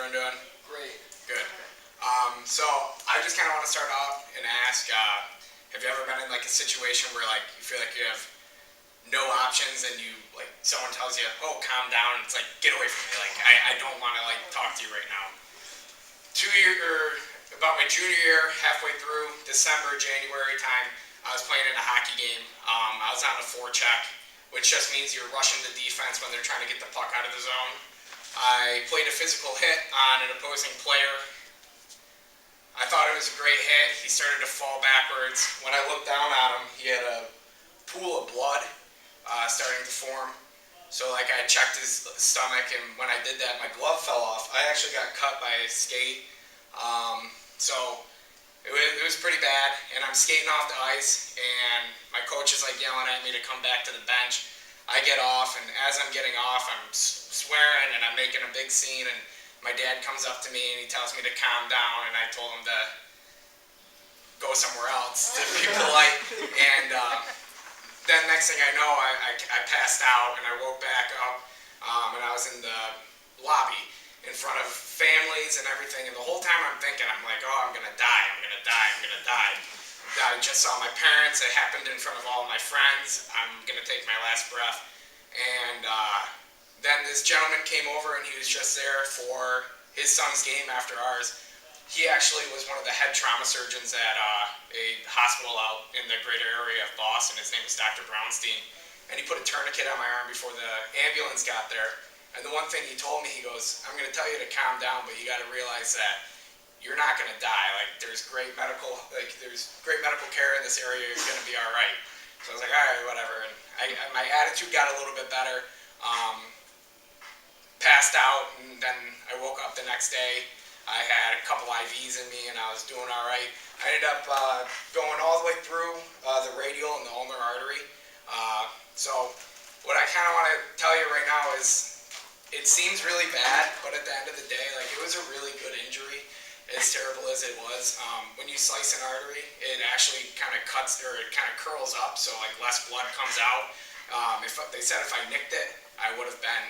everyone doing? Great. Good. So I just kind of want to start off and ask, have you ever been in like a situation where like you feel like you have no options and you like someone tells you, oh, calm down, and it's like, get away from me, like I don't want to like talk to you right now. About my junior year, halfway through December, January time, I was playing in a hockey game. I was on a forecheck, which just means you're rushing the defense when they're trying to get the puck out of the zone. I played a physical hit on an opposing player. I thought it was a great hit. He started to fall backwards. When I looked down at him, he had a pool of blood starting to form. So like I checked his stomach, and when I did that, my glove fell off. I actually got cut by a skate. So it was pretty bad, and I'm skating off the ice, and my coach is like yelling at me to come back to the bench. I get off, and as I'm getting off, I'm swearing, and I'm making a big scene, and my dad comes up to me, and he tells me to calm down, and I told him to go somewhere else, to be polite, and then next thing I know, I passed out, and I woke back up, and I was in the lobby in front of families and everything, and the whole time I'm thinking, I'm like, oh, I'm gonna die, I'm gonna die, I'm gonna die. I just saw my parents, it happened in front of all of my friends, I'm gonna take my last breath. And then this gentleman came over, and he was just there for his son's game after ours. He actually was one of the head trauma surgeons at a hospital out in the greater area of Boston. His name is Dr. Brownstein, and he put a tourniquet on my arm before the ambulance got there. And the one thing he told me, he goes, I'm going to tell you to calm down, but you got to realize that you're not going to die. Like there's great medical care in this area. You're going to be all right. So I was like, all right, whatever. And my attitude got a little bit better. Passed out, and then I woke up the next day. I had a couple IVs in me, and I was doing all right. I ended up going all the way through the radial and the ulnar artery. So what I kind of want to tell you right now is, it seems really bad, but at the end of the day, like it was a really good injury, as terrible as it was. When you slice an artery, it actually kind of cuts, or it kind of curls up, so like less blood comes out. They said if I nicked it, I would have been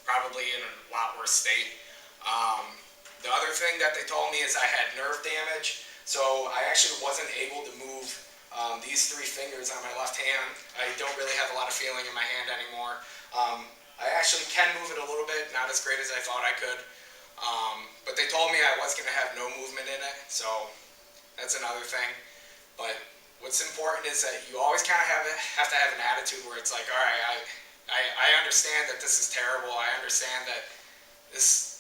probably in a lot worse state. The other thing that they told me is I had nerve damage, so I actually wasn't able to move these three fingers on my left hand. I don't really have a lot of feeling in my hand anymore. I actually can move it a little bit, not as great as I thought I could. But they told me I was going to have no movement in it, so that's another thing. But what's important is that you always kind of have to have an attitude where it's like, all right, I understand that this is terrible. I understand that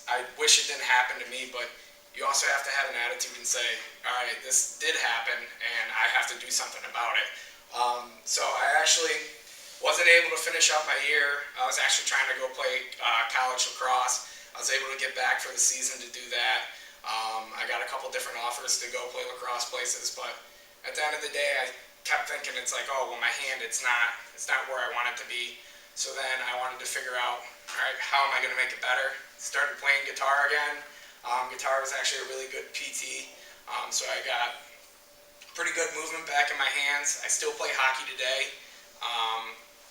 I wish it didn't happen to me, but you also have to have an attitude and say, all right, this did happen, and I have to do something about it. So I actually wasn't able to finish up my year. I was actually trying to go play college lacrosse. I was able to get back for the season to do that. I got a couple different offers to go play lacrosse places, but at the end of the day, I kept thinking, it's like, oh, well, my hand, it's not where I want it to be. So then I wanted to figure out, all right, how am I going to make it better? Started playing guitar again. Guitar was actually a really good PT, so I got pretty good movement back in my hands. I still play hockey today.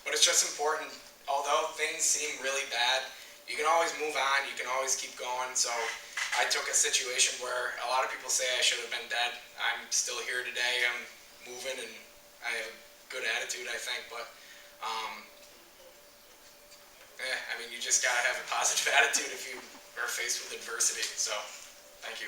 But it's just important, although things seem really bad, you can always move on, you can always keep going. So I took a situation where a lot of people say I should have been dead. I'm still here today, I'm moving, and I have a good attitude, I think. But I mean, you just gotta have a positive attitude if you are faced with adversity. So, thank you.